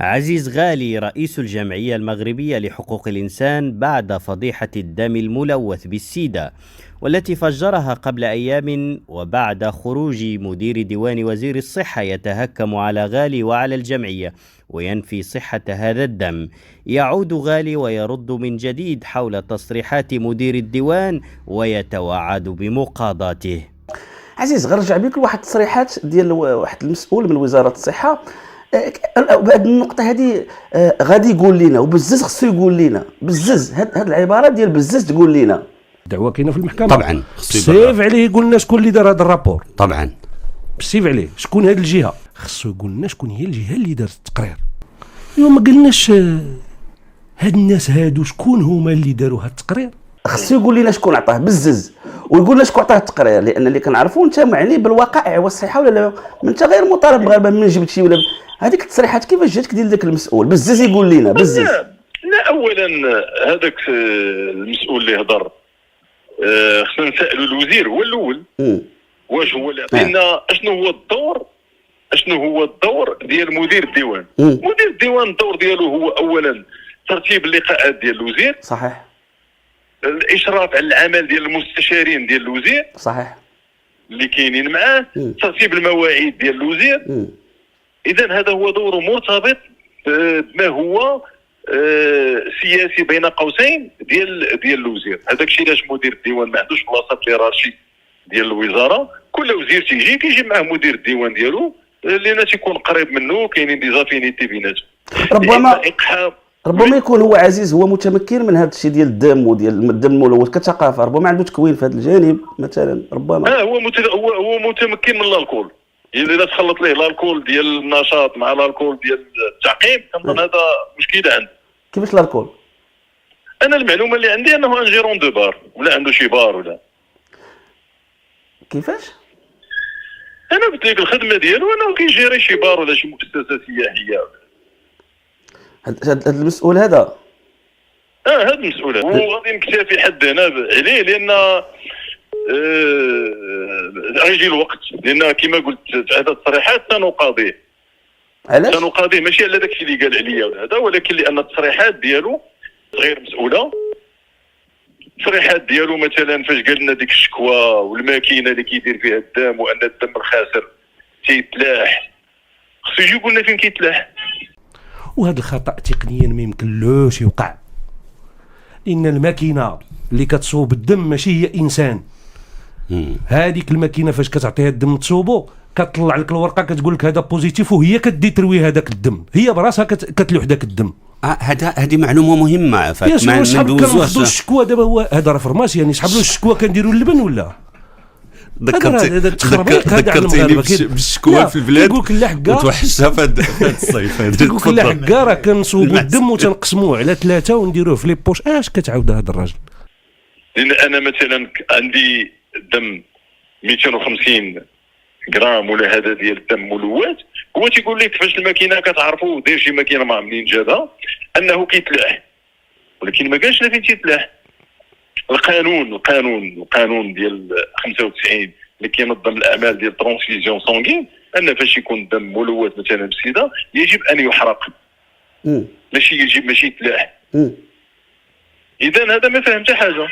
عزيز غالي رئيس الجمعية المغربية لحقوق الإنسان بعد فضيحة الدم الملوث بالسيدا والتي فجرها قبل أيام، وبعد خروج مدير ديوان وزير الصحة يتهكم على غالي وعلى الجمعية وينفي صحة هذا الدم، يعود غالي ويرد من جديد حول تصريحات مدير الديوان ويتوعد بمقاضاته. عزيز غنرجع بك لواحد التصريحات ديال واحد المسؤول من وزارة الصحة. بعد النقطة هذه غادي يقول لنا وبزز خصو يقول لنا بزز هاد العبارة ديال بزز تقول لنا. الدعوة كاينة في المحكمة طبعا، بالسيف عليه يقول لنا شكون اللي دار هذا الرابور. طبعا بالسيف عليه شكون هذه الجهة، خصو يقول لنا شكون هي الجهة اللي دارت التقرير. ايوا ما قلناش هاد الناس هادو شكون هما اللي داروا هاد التقرير. خصو يقول لنا شكون عطاه بزز ويقول لنا شكون عطاه التقرير، لان اللي كنعرفوا انت معني بالوقائع والصحه ولا لا، ما انت غير مطالب غالبا من جبتي ولا هذيك التصريحات كيفاش جاتك ديال ذاك المسؤول بزز يقول لنا بزز؟ لا اولا هذاك المسؤول اللي هضر خصنا نسالوا الوزير هو الاول واش هو اللي عطينا اشنو هو الدور ديال مدير الديوان. مدير الديوان الدور ديالو هو اولا ترتيب اللقاءات ديال الوزير، صحيح، الاشراف على العمل ديال المستشارين ديال الوزير، صحيح، اللي كاينين معاه، ترتيب المواعيد ديال الوزير. اذا هذا هو دوره مرتبط بما هو سياسي بين قوسين ديال الوزير. هذاك الشيء علاش مدير الديوان ما عندوش بلاصه في الهيرارشي ديال الوزاره، كل وزير كيجي معاه مدير الديوان ديالو اللي تيكون قريب منه، كاينين دي زافينيتي بيناتهم. ربما يكون هو عزيز هو متمكن من هذا الشيء ديال الدم وديال الدم الملوث كثقافه، ربما عنده تكوين في هذا الجانب مثلا، ربما هو متمكن من الالكول. اذا تخلط ليه الالكول ديال النشاط مع الالكول ديال التعقيم كنظن هذا مشكله عنده. كيفاش الالكول؟ انا المعلومه اللي عندي انه انجيرون دو بار ولا عنده شي بار ولا كيفاش؟ انا قلت لك الخدمه ديالو انه كيجيري شي بار ولا شي مؤسسه سياحيه. هذا المسؤول هذا هذا المسؤول هو غادي نكتفي حد هنا عليه، لان غيجي الوقت، لان كما قلت هذا التصريحات سنقاضيه. علاش؟ سنقاضيه ماشي على داك الشيء اللي قال عليا ولا هذا، ولكن لان التصريحات ديالو غير مسؤوله. التصريحات ديالو مثلا فاش قال لنا ديك الشكوى والماكينه اللي كيدير فيها الدم وان الدم الخاسر تيتلاح، خصو يجي يقول لنا فين كيتلاح. وهذا الخطأ تقنيا ما يمكنلوش يوقع، لأن الماكينة اللي كتصوب الدم ماشي هي إنسان. هذيك الماكينة فاش كتعطيها الدم تصوبه كتطلع لك الورقة كتقول لك هذا بوزيتيف، وهي كدي تروي هذاك الدم، هي براسها كتلوح داك الدم. هذه معلومة مهمة. ما ندوزوش الشكوى دابا هو هذا راه فرماسي، يعني نسحب له الشكوى كنديروا اللبن ولا ذكرتيني بالشكوى في البلاد وتوحشتها في هذا الصيف. تقول لك لا حكا راه كنصوبوا الدم وتنقسموه على 3 ونديروه في لي بوش. اش كتعاود هذا الراجل؟ لان انا مثلا عندي دم 250 غرام ولا هذا ديال الدم ملوث، هو تيقول لك كيفاش الماكينه كتعرفوا داير شي ماكينه ما منين جابها انه كيتلاح، ولكن ما قالش فين تيتلاح. القانون ديال 95 اللي كينظم الاعمال ديال ترانسفيزيون سانغين، ان فاش يكون الدم ملوث مثلا بالسيده يجب ان يحرق، ماشي يتلاح. اذا هذا ما فهم حتى حاجه.